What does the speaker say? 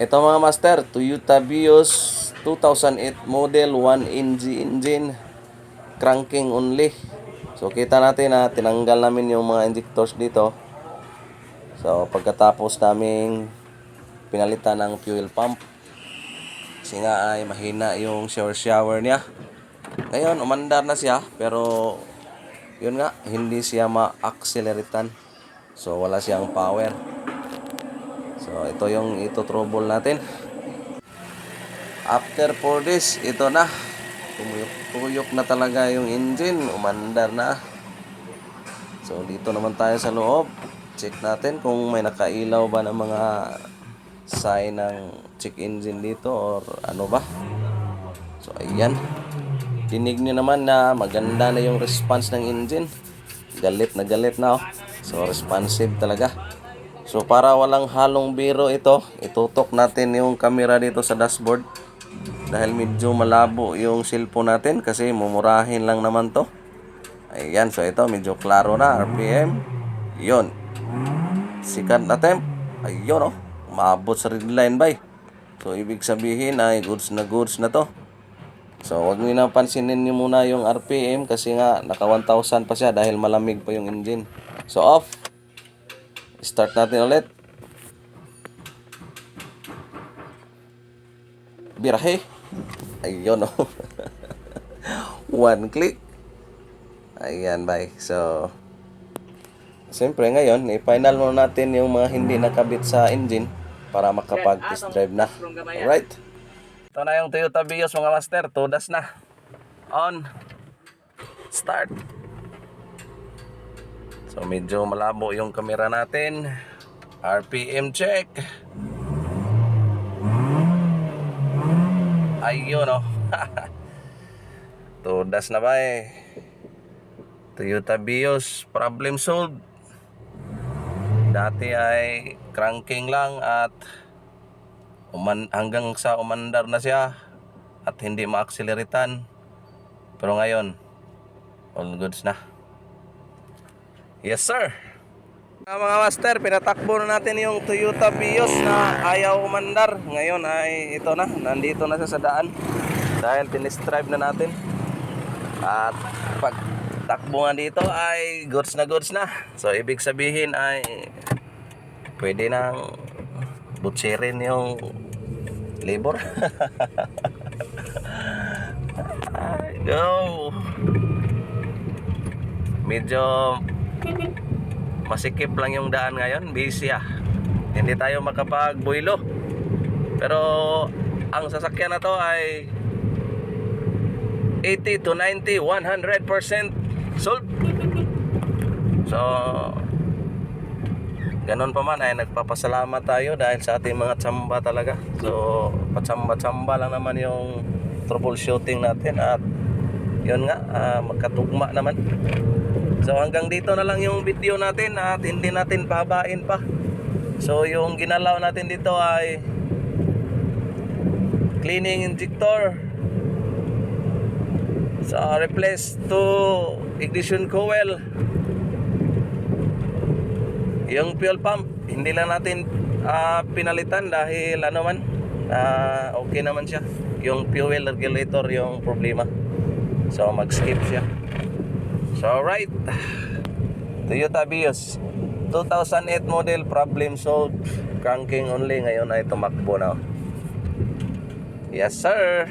Ito mga master, Toyota Vios 2008 model 1NG engine, cranking only. So kita natin na tinanggal namin yung mga injectors dito. So pagkatapos naming pinalitan ng fuel pump, kasi nga ay mahina yung shower niya. Ngayon umandar na siya, pero yun nga, hindi siya ma-acceleratean. So wala siyang power. So ito yung trouble natin. After 4 days, ito na. Tuyok na talaga yung engine, umandar na. So dito naman tayo sa loob. Check natin kung may nakailaw ba ng mga sign ng check engine dito or ano ba. So ayan. Dinig nyo naman na maganda na yung response ng engine. Galit na oh. So responsive talaga. So para walang halong biro ito, itutok natin yung camera dito sa dashboard. Dahil medyo malabo yung cellphone natin kasi mumurahin lang naman to. Ayan, so ito medyo klaro na, RPM. Yun. Second attempt. Ayun oh, maabot sa red line bay. So ibig sabihin ay goods na to. So wag niyo na pansinin niyo muna yung RPM kasi nga naka 1,000 pa siya dahil malamig pa yung engine. So off. Start natin ulit. Birahe. Ayun oh. One click. Ayan bye. So siyempre ngayon i-final muna natin yung mga hindi nakabit sa engine para makapag-test drive na. Alright. Ito na yung Toyota Vios mga master. Tudas na. On. Start. So medyo malabo yung camera natin. RPM check. Ayun oh. Tudas na ba eh. Toyota Vios, problem solved. Dati ay cranking lang at hanggang sa umandar na siya at hindi ma-acceleratean. Pero ngayon, all goods na. Yes sir. Mga master, pinatakbo na natin yung Toyota Vios na ayaw umandar. Ngayon ay ito na, nandito na siya sa daan dahil tinistrive na natin. At pag takbo nga dito ay goods na. So ibig sabihin ay pwede nang butcherin yung labor. Go. Medyo masikip lang yung daan ngayon, busy hindi tayo makapag-builo. Pero ang sasakyan na to ay 80 to 90, 100% sold. So ganun pa man ay nagpapasalamat tayo dahil sa ating mga tsamba talaga. So patsamba-tsamba lang naman yung troubleshooting natin at yun nga, magkatugma naman. So hanggang dito na lang yung video natin at hindi natin pahabain pa. So yung ginalaw natin dito ay cleaning injector, so replace to ignition coil. Yung fuel pump hindi lang natin pinalitan dahil ano man, okay naman siya. Yung fuel regulator yung problema, so mag-skip siya. So alright, Toyota Vios 2008 model, problem solved, cranking only. Ngayon ay tumakbo na. Yes sir.